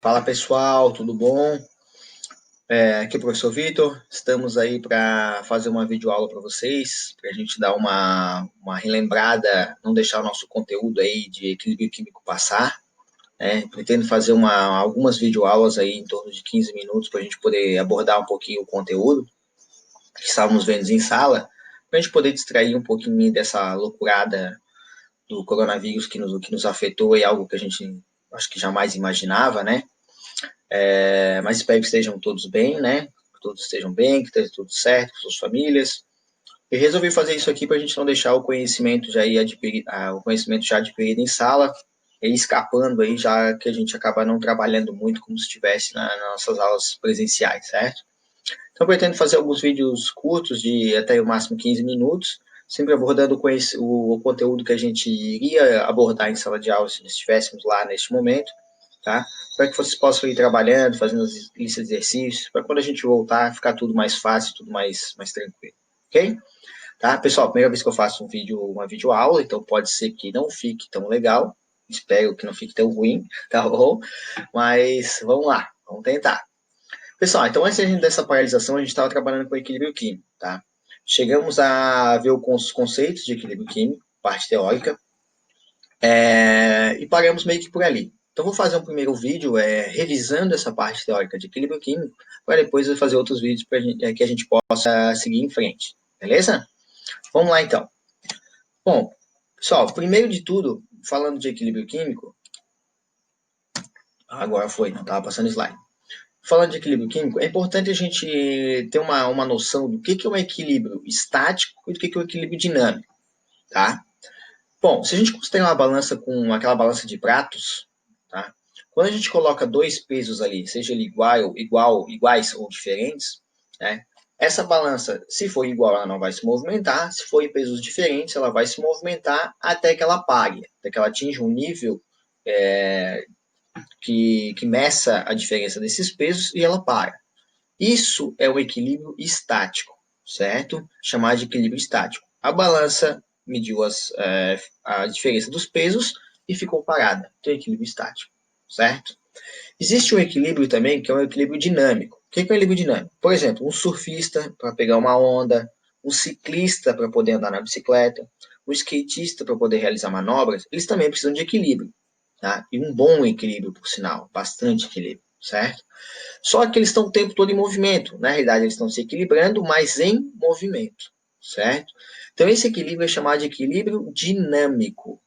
Fala pessoal, tudo bom? Aqui é o professor Vitor, estamos aí para fazer uma videoaula para vocês, para a gente dar uma relembrada, não deixar o nosso conteúdo aí de equilíbrio químico passar, né? Pretendo fazer algumas videoaulas aí em torno de 15 minutos para a gente poder abordar um pouquinho o conteúdo que estávamos vendo em sala, para a gente poder distrair um pouquinho dessa loucurada do coronavírus que nos afetou e algo que a gente acho que jamais imaginava, né? Mas espero que estejam todos bem, né? Que todos estejam bem, que esteja tudo certo com suas famílias. E resolvi fazer isso aqui para a gente não deixar o conhecimento já adquirido em sala e escapando aí, já que a gente acaba não trabalhando muito como se estivesse nas nossas aulas presenciais, certo? Então, eu pretendo fazer alguns vídeos curtos, de até o máximo 15 minutos, sempre abordando o conteúdo que a gente iria abordar em sala de aula se estivéssemos lá neste momento, tá? Para que vocês possam ir trabalhando, fazendo as listas de exercícios, para quando a gente voltar, ficar tudo mais fácil, tudo mais tranquilo, ok? Tá? Pessoal, primeira vez que eu faço uma videoaula, então pode ser que não fique tão legal, espero que não fique tão ruim, tá bom? Mas vamos lá, vamos tentar. Pessoal, então antes dessa paralisação, a gente estava trabalhando com equilíbrio químico, tá? Chegamos a ver os conceitos de equilíbrio químico, parte teórica, e paramos meio que por ali. Então, vou fazer um primeiro vídeo revisando essa parte teórica de equilíbrio químico, para depois eu fazer outros vídeos que a gente possa seguir em frente, beleza? Vamos lá, então. Bom, pessoal, primeiro de tudo, falando de equilíbrio químico, agora foi, não estava passando slide. Falando de equilíbrio químico, é importante a gente ter uma noção do que é um equilíbrio estático e do que é um equilíbrio dinâmico, tá? Bom, se a gente considerar uma balança com aquela balança de pratos, tá? Quando a gente coloca dois pesos ali, seja ele iguais ou diferentes, né? Essa balança, se for igual, ela não vai se movimentar. Se for em pesos diferentes, ela vai se movimentar até que ela pare, até que ela atinja um nível que meça a diferença desses pesos e ela para. Isso é o equilíbrio estático, certo? Chamado de equilíbrio estático. A balança mediu a diferença dos pesos e ficou parada. Então, é equilíbrio estático, certo? Existe um equilíbrio também que é um equilíbrio dinâmico. O que é um equilíbrio dinâmico? Por exemplo, um surfista para pegar uma onda, um ciclista para poder andar na bicicleta, um skatista para poder realizar manobras, eles também precisam de equilíbrio. Tá? E um bom equilíbrio, por sinal, bastante equilíbrio, certo? Só que eles estão o tempo todo em movimento. Na realidade, eles estão se equilibrando, mas em movimento, certo? Então, esse equilíbrio é chamado de equilíbrio dinâmico,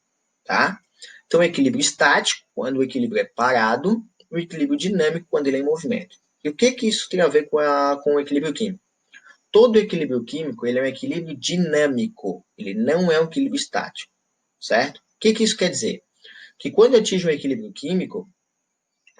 tá? Então, o equilíbrio estático, quando o equilíbrio é parado, o equilíbrio dinâmico, quando ele é em movimento. E o que isso tem a ver com o equilíbrio químico? Todo equilíbrio químico ele é um equilíbrio dinâmico, ele não é um equilíbrio estático, certo? O que isso quer dizer? Que quando eu atingo um equilíbrio químico,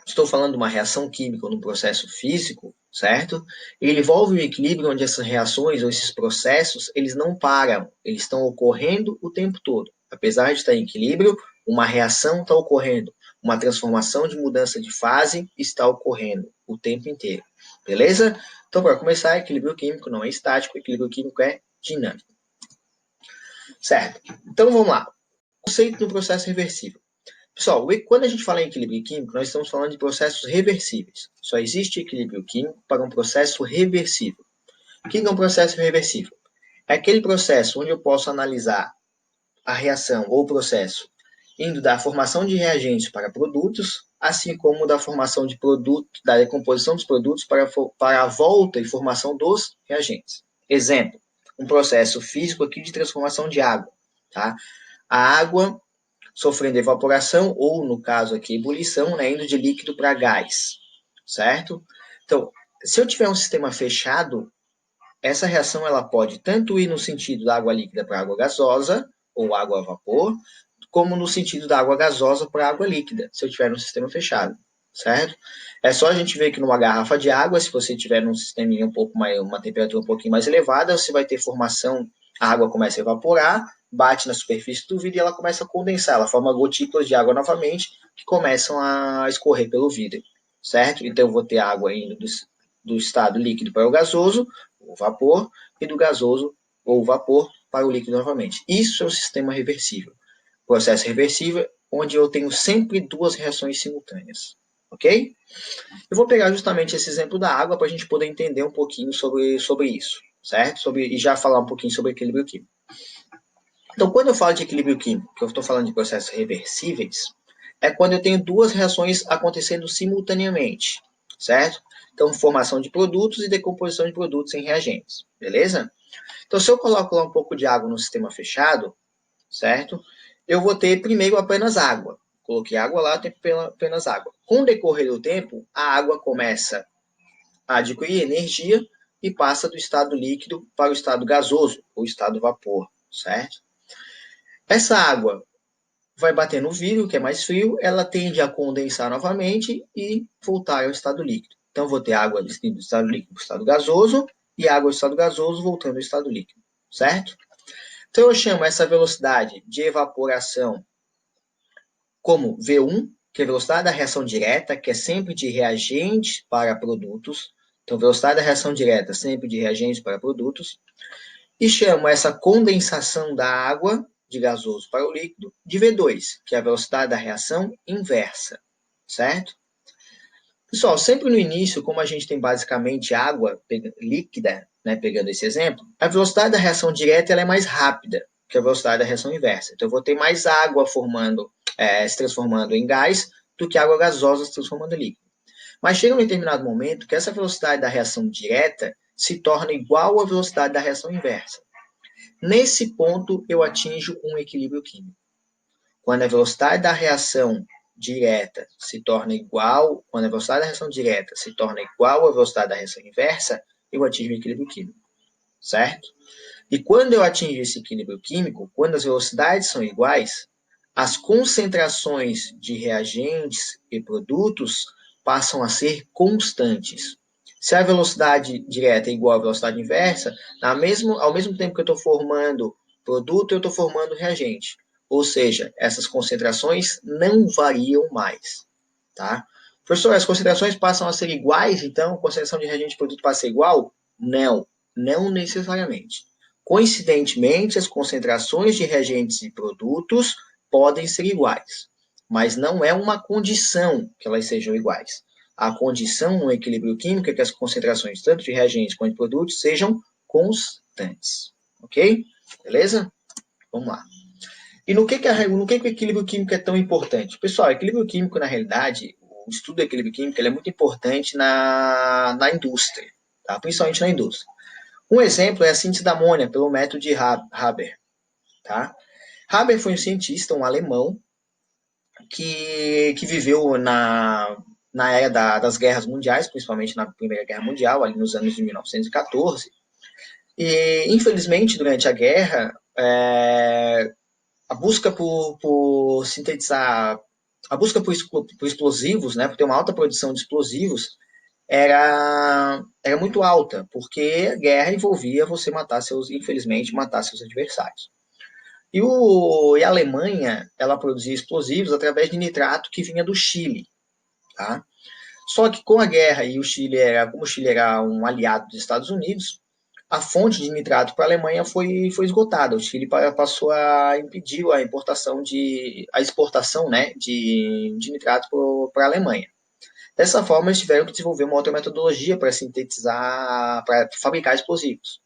estou falando de uma reação química ou de um processo físico, certo? Ele envolve um equilíbrio onde essas reações ou esses processos, eles não param, eles estão ocorrendo o tempo todo. Apesar de estar em equilíbrio, uma reação está ocorrendo, uma transformação de mudança de fase está ocorrendo o tempo inteiro. Beleza? Então, para começar, equilíbrio químico não é estático, equilíbrio químico é dinâmico. Certo? Então, vamos lá. Conceito do processo reversível. Pessoal, quando a gente fala em equilíbrio químico, nós estamos falando de processos reversíveis. Só existe equilíbrio químico para um processo reversível. O que é um processo reversível? É aquele processo onde eu posso analisar a reação ou o processo indo da formação de reagentes para produtos, assim como da formação de produtos, da decomposição dos produtos para a volta e formação dos reagentes. Exemplo, um processo físico aqui de transformação de água. Tá? A água sofrendo evaporação ou, no caso aqui, ebulição, né, indo de líquido para gás, certo? Então, se eu tiver um sistema fechado, essa reação ela pode tanto ir no sentido da água líquida para água gasosa, ou água a vapor, como no sentido da água gasosa para água líquida, se eu tiver um sistema fechado, certo? É só a gente ver que numa garrafa de água, se você tiver um sistema uma temperatura um pouquinho mais elevada, você vai ter formação, a água começa a evaporar, bate na superfície do vidro e ela começa a condensar, ela forma gotículas de água novamente que começam a escorrer pelo vidro, certo? Então eu vou ter água indo do estado líquido para o gasoso, o vapor, e do gasoso ou vapor para o líquido novamente. Isso é o sistema reversível. Processo reversível, onde eu tenho sempre duas reações simultâneas, ok? Eu vou pegar justamente esse exemplo da água para a gente poder entender um pouquinho sobre isso, certo? E já falar um pouquinho sobre equilíbrio químico. Então, quando eu falo de equilíbrio químico, que eu estou falando de processos reversíveis, é quando eu tenho duas reações acontecendo simultaneamente, certo? Então, formação de produtos e decomposição de produtos em reagentes, beleza? Então, se eu coloco lá um pouco de água no sistema fechado, certo? Eu vou ter primeiro apenas água. Coloquei água lá, tem apenas água. Com o decorrer do tempo, a água começa a adquirir energia e passa do estado líquido para o estado gasoso, ou estado vapor, certo? Essa água vai bater no vidro, que é mais frio, ela tende a condensar novamente e voltar ao estado líquido. Então, vou ter água do estado líquido para o estado gasoso e água do estado gasoso voltando ao estado líquido, certo? Então, eu chamo essa velocidade de evaporação como V1, que é a velocidade da reação direta, que é sempre de reagentes para produtos. Então, velocidade da reação direta sempre de reagentes para produtos. E chamo essa condensação da água de gasoso para o líquido de V2, que é a velocidade da reação inversa, certo? Pessoal, sempre no início, como a gente tem basicamente água líquida, né, pegando esse exemplo, a velocidade da reação direta ela é mais rápida que a velocidade da reação inversa. Então, eu vou ter mais água se transformando em gás do que água gasosa se transformando em líquido. Mas chega um determinado momento que essa velocidade da reação direta se torna igual à velocidade da reação inversa. Nesse ponto, eu atinjo um equilíbrio químico. Quando a velocidade da reação direta se torna igual, quando a velocidade da reação direta se torna igual à velocidade da reação inversa, eu atingo o equilíbrio químico, certo? E quando eu atingo esse equilíbrio químico, quando as velocidades são iguais, as concentrações de reagentes e produtos passam a ser constantes. Se a velocidade direta é igual à velocidade inversa, ao mesmo tempo que eu estou formando produto, eu estou formando reagente. Ou seja, essas concentrações não variam mais. Tá? Professor, as concentrações passam a ser iguais, então a concentração de reagente e produto passa a ser igual? Não, não necessariamente. Coincidentemente, as concentrações de reagentes e produtos podem ser iguais, mas não é uma condição que elas sejam iguais. A condição no equilíbrio químico é que as concentrações tanto de reagentes quanto de produtos sejam constantes. Ok? Beleza? Vamos lá. E no que o equilíbrio químico é tão importante? Pessoal, o equilíbrio químico, na realidade, o estudo do equilíbrio químico é muito importante na indústria, tá? Principalmente na indústria. Um exemplo é a síntese da amônia pelo método de Haber. Tá? Haber foi um cientista, um alemão, que viveu na era das guerras mundiais, principalmente na Primeira Guerra Mundial, ali nos anos de 1914. E, infelizmente, durante a guerra, a busca por sintetizar, a busca por explosivos, né, por ter uma alta produção de explosivos, era muito alta, porque a guerra envolvia você infelizmente, matar seus adversários. E a Alemanha, ela produzia explosivos através de nitrato que vinha do Chile, tá? Só que com a guerra e como o Chile era um aliado dos Estados Unidos, a fonte de nitrato para a Alemanha foi esgotada. O Chile passou a impedir a exportação, né, de nitrato para a Alemanha. Dessa forma, eles tiveram que desenvolver uma outra metodologia para sintetizar, para fabricar explosivos.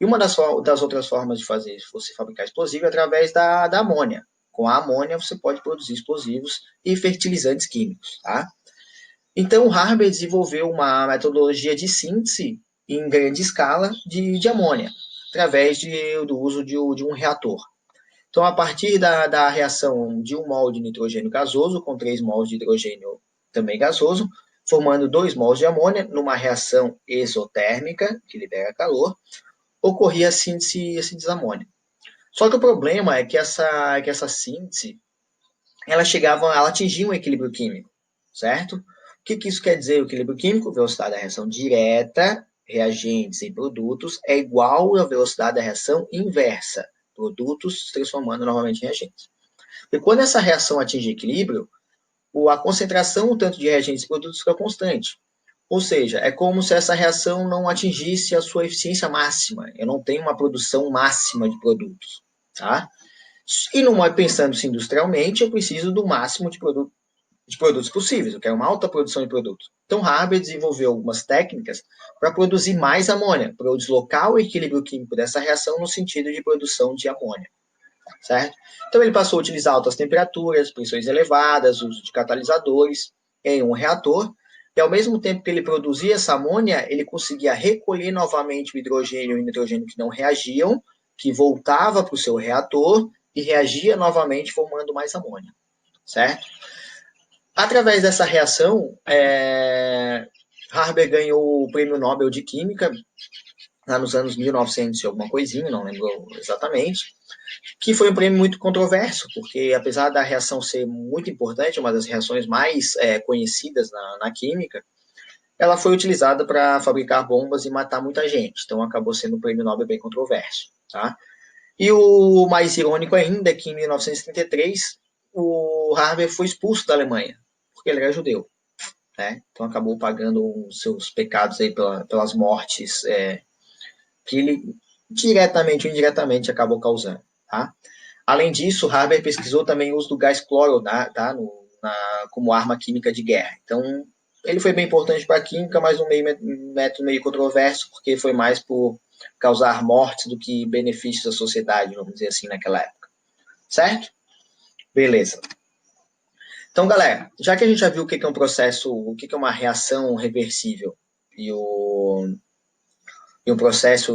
E uma das outras formas de fazer você fabricar explosivo é através da amônia. Com a amônia, você pode produzir explosivos e fertilizantes químicos. Tá? Então, o Haber desenvolveu uma metodologia de síntese em grande escala de amônia, através do uso de um reator. Então, a partir da reação de 1 mol de nitrogênio gasoso com 3 mols de hidrogênio também gasoso, formando 2 mols de amônia, numa reação exotérmica, que libera calor, ocorria a síntese da amônia. Só que o problema é que essa síntese, ela atingia um equilíbrio químico, certo? O que isso quer dizer, o equilíbrio químico? Velocidade da reação direta, reagentes e produtos, é igual à velocidade da reação inversa, produtos se transformando novamente em reagentes. E quando essa reação atinge equilíbrio, a concentração tanto de reagentes e produtos fica constante. Ou seja, é como se essa reação não atingisse a sua eficiência máxima. Eu não tenho uma produção máxima de produtos. Tá? E pensando-se industrialmente, eu preciso do máximo de produto de produtos possíveis, eu quero uma alta produção de produtos. Então, Haber desenvolveu algumas técnicas para produzir mais amônia, para deslocar o equilíbrio químico dessa reação no sentido de produção de amônia, certo? Então, ele passou a utilizar altas temperaturas, pressões elevadas, uso de catalisadores em um reator, e ao mesmo tempo que ele produzia essa amônia, ele conseguia recolher novamente o hidrogênio e o nitrogênio que não reagiam, que voltava para o seu reator e reagia novamente formando mais amônia, certo? Através dessa reação, Haber ganhou o Prêmio Nobel de Química, lá nos anos 1900 e alguma coisinha, não lembro exatamente, que foi um prêmio muito controverso, porque apesar da reação ser muito importante, uma das reações mais conhecidas na química, ela foi utilizada para fabricar bombas e matar muita gente, então acabou sendo um prêmio Nobel bem controverso, tá? E o mais irônico ainda é que em 1933 o Haber foi expulso da Alemanha, porque ele era judeu, né? Então acabou pagando os seus pecados aí pelas mortes que ele diretamente ou indiretamente acabou causando, tá? Além disso, Haber pesquisou também o uso do gás cloro como arma química de guerra. Então, ele foi bem importante para a química, mas um método meio controverso, porque foi mais por causar mortes do que benefícios à sociedade, vamos dizer assim, naquela época. Certo? Beleza. Então, galera, já que a gente já viu o que é um processo, o que é uma reação reversível e um processo,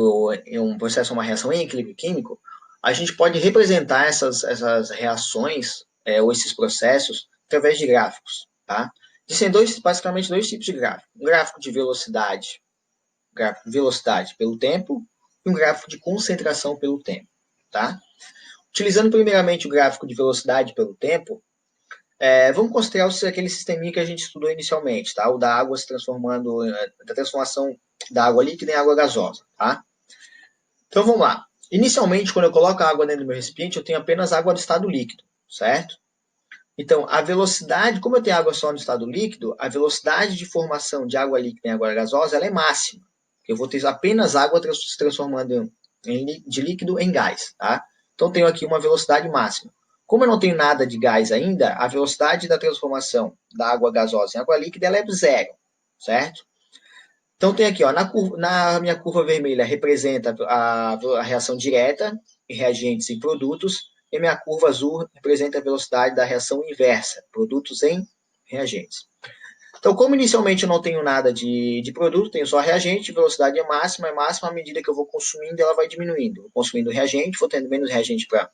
uma reação em equilíbrio químico, a gente pode representar essas reações ou esses processos através de gráficos, tá? Existem basicamente dois tipos de gráfico. Um gráfico de velocidade pelo tempo e um gráfico de concentração pelo tempo, tá? Utilizando primeiramente o gráfico de velocidade pelo tempo, vamos considerar aquele sisteminha que a gente estudou inicialmente, tá? O da água se transformando, da transformação da água líquida em água gasosa, tá? Então vamos lá. Inicialmente, quando eu coloco a água dentro do meu recipiente, eu tenho apenas água no estado líquido, certo? Então, a velocidade, como eu tenho água só no estado líquido, a velocidade de formação de água líquida em água gasosa ela é máxima. Eu vou ter apenas água se transformando de líquido em gás, tá? Então, tenho aqui uma velocidade máxima. Como eu não tenho nada de gás ainda, a velocidade da transformação da água gasosa em água líquida ela é zero, certo? Então, tem aqui, ó, na minha curva vermelha representa a reação direta em reagentes e produtos, e a minha curva azul representa a velocidade da reação inversa, produtos em reagentes. Então, como inicialmente eu não tenho nada de produto, tenho só reagente, velocidade é máxima, à medida que eu vou consumindo, ela vai diminuindo. Vou consumindo reagente, vou tendo menos reagente para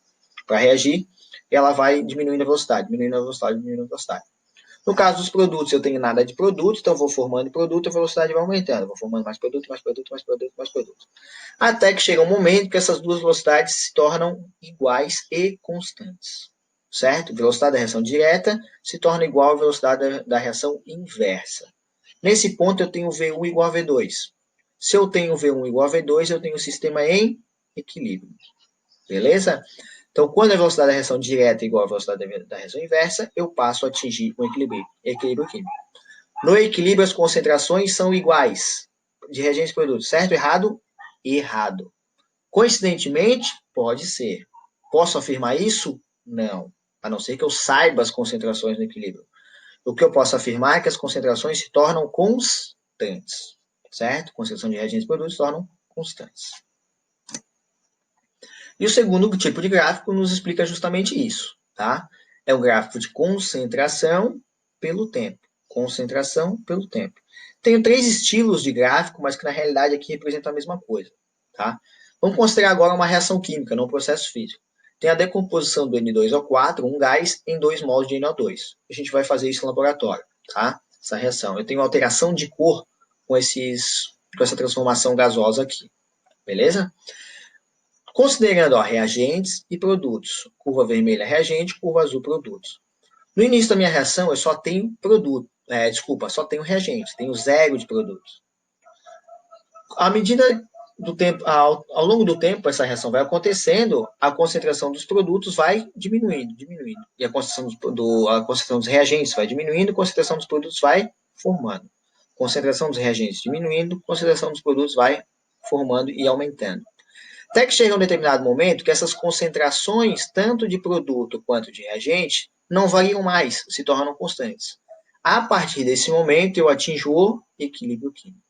reagir, e ela vai diminuindo a velocidade, diminuindo a velocidade, diminuindo a velocidade. No caso dos produtos, eu tenho nada de produto, então vou formando produto, a velocidade vai aumentando. Vou formando mais produto, mais produto, mais produto, mais produto. Até que chega um momento que essas duas velocidades se tornam iguais e constantes. Certo? Velocidade da reação direta se torna igual à velocidade da reação inversa. Nesse ponto, eu tenho V1 igual a V2. Se eu tenho V1 igual a V2, eu tenho o sistema em equilíbrio. Beleza? Então, quando a velocidade da reação direta é igual à velocidade da reação inversa, eu passo a atingir o equilíbrio químico. No equilíbrio, as concentrações são iguais de reagentes e produtos. Certo ou errado? Errado. Coincidentemente, pode ser. Posso afirmar isso? Não. A não ser que eu saiba as concentrações no equilíbrio. O que eu posso afirmar é que as concentrações se tornam constantes. Certo? Concentração de reagentes e produtos se tornam constantes. E o segundo tipo de gráfico nos explica justamente isso, tá? É um gráfico de concentração pelo tempo. Concentração pelo tempo. Tenho três estilos de gráfico, mas que na realidade aqui representam a mesma coisa, tá? Vamos considerar agora uma reação química, não um processo físico. Tem a decomposição do N2O4, um gás, em 2 mols de NO2. A gente vai fazer isso no laboratório, tá? Essa reação. Eu tenho alteração de cor com essa transformação gasosa aqui, beleza? Considerando reagentes e produtos. Curva vermelha reagente, curva azul produtos. No início da minha reação, eu só tenho produto. Só tenho reagente, tenho zero de produtos. À medida do tempo, ao longo do tempo, essa reação vai acontecendo, a concentração dos produtos vai diminuindo. E a concentração dos reagentes vai diminuindo, a concentração dos produtos vai formando. Concentração dos reagentes diminuindo, concentração dos produtos vai formando e aumentando. Até que chega um determinado momento que essas concentrações, tanto de produto quanto de reagente, não variam mais, se tornam constantes. A partir desse momento, eu atinjo o equilíbrio químico.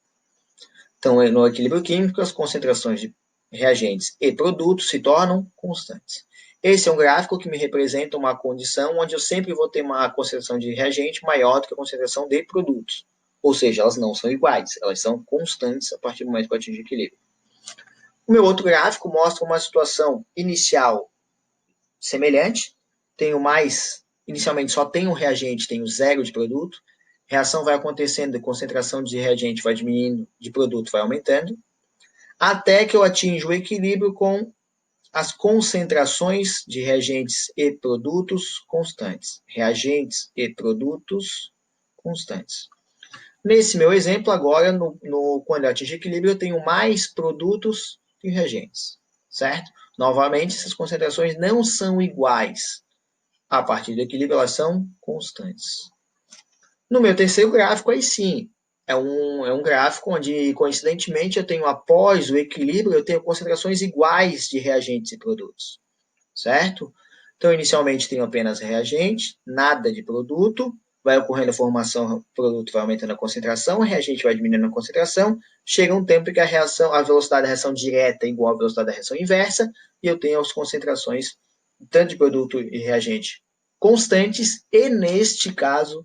Então, no equilíbrio químico, as concentrações de reagentes e produtos se tornam constantes. Esse é um gráfico que me representa uma condição onde eu sempre vou ter uma concentração de reagente maior do que a concentração de produtos. Ou seja, elas não são iguais, elas são constantes a partir do momento que eu atingo o equilíbrio. O meu outro gráfico mostra uma situação inicial semelhante. Inicialmente só tenho reagente, tenho zero de produto. Reação vai acontecendo, a concentração de reagente vai diminuindo, de produto vai aumentando, até que eu atinjo o equilíbrio com as concentrações de reagentes e produtos constantes. Reagentes e produtos constantes. Nesse meu exemplo, agora, quando eu atingo equilíbrio, eu tenho mais produtos que reagentes, certo? Novamente, essas concentrações não são iguais. A partir do equilíbrio, elas são constantes. No meu terceiro gráfico, aí sim, é um gráfico onde, coincidentemente, eu tenho, após o equilíbrio, eu tenho concentrações iguais de reagentes e produtos, certo? Então, inicialmente, tenho apenas reagente, nada de produto, vai ocorrendo a formação, o produto vai aumentando a concentração, o reagente vai diminuindo a concentração, chega um tempo que a velocidade da reação direta é igual à velocidade da reação inversa, e eu tenho as concentrações, tanto de produto e reagente, constantes, e neste caso,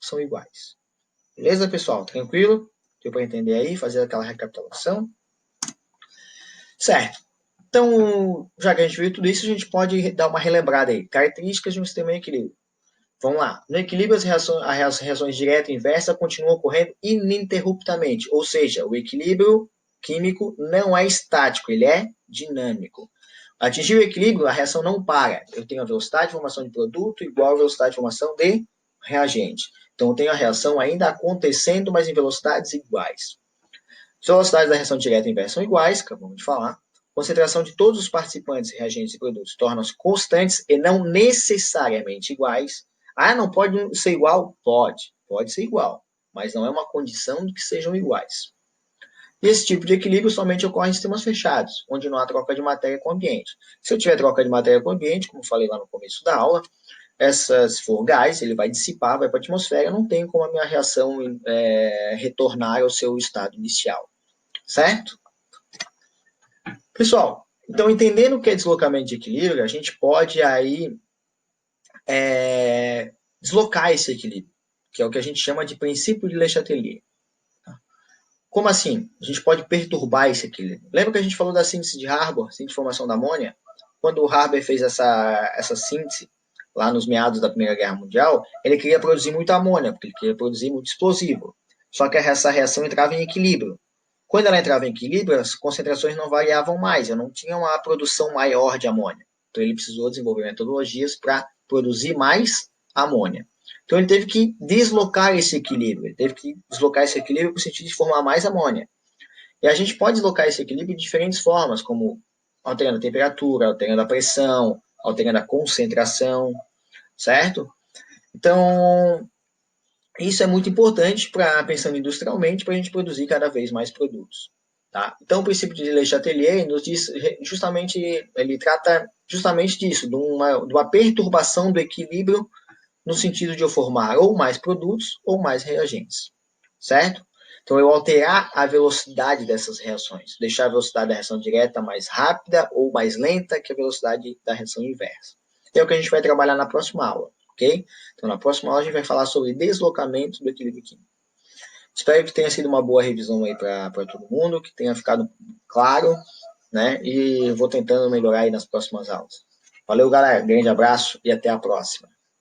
são iguais. Beleza, pessoal? Tranquilo? Deu para entender aí? Fazer aquela recapitulação? Certo. Então, já que a gente viu tudo isso, a gente pode dar uma relembrada aí. Características de um sistema em equilíbrio. Vamos lá. No equilíbrio, as reações direta e inversa continuam ocorrendo ininterruptamente. Ou seja, o equilíbrio químico não é estático, ele é dinâmico. Atingir o equilíbrio, a reação não para. Eu tenho a velocidade de formação de produto igual à velocidade de formação de reagente. Então, eu tenho a reação ainda acontecendo, mas em velocidades iguais. As velocidades da reação direta e inversa são iguais, acabamos de falar. A concentração de todos os participantes, reagentes e produtos tornam-se constantes e não necessariamente iguais. Ah, não pode ser igual? Pode ser igual, mas não é uma condição de que sejam iguais. E esse tipo de equilíbrio somente ocorre em sistemas fechados, onde não há troca de matéria com o ambiente. Se eu tiver troca de matéria com o ambiente, como falei lá no começo da aula, se for gás, ele vai dissipar, vai para a atmosfera, não tem como a minha reação retornar ao seu estado inicial. Certo? Pessoal, então entendendo o que é deslocamento de equilíbrio, a gente pode aí deslocar esse equilíbrio, que é o que a gente chama de princípio de Le Chatelier. Como assim? A gente pode perturbar esse equilíbrio. Lembra que a gente falou da síntese de Haber, síntese de formação da amônia? Quando o Haber fez essa síntese, lá nos meados da Primeira Guerra Mundial, ele queria produzir muita amônia, porque ele queria produzir muito explosivo. Só que essa reação entrava em equilíbrio. Quando ela entrava em equilíbrio, as concentrações não variavam mais, eu não tinha uma produção maior de amônia. Então ele precisou desenvolver metodologias para produzir mais amônia. Então ele teve que deslocar esse equilíbrio, no sentido de formar mais amônia. E a gente pode deslocar esse equilíbrio de diferentes formas, como alterando a temperatura, alterando a pressão, alterando a concentração, certo? Então, isso é muito importante para, pensando industrialmente, para a gente produzir cada vez mais produtos. Tá? Então, o princípio de Le Chatelier nos diz justamente, ele trata justamente disso, de uma perturbação do equilíbrio no sentido de eu formar ou mais produtos ou mais reagentes, certo? Então, eu alterar a velocidade dessas reações, deixar a velocidade da reação direta mais rápida ou mais lenta que a velocidade da reação inversa. É o que a gente vai trabalhar na próxima aula, ok? Então, na próxima aula a gente vai falar sobre deslocamento do equilíbrio químico. Espero que tenha sido uma boa revisão aí para todo mundo, que tenha ficado claro, né? E vou tentando melhorar aí nas próximas aulas. Valeu, galera. Grande abraço e até a próxima.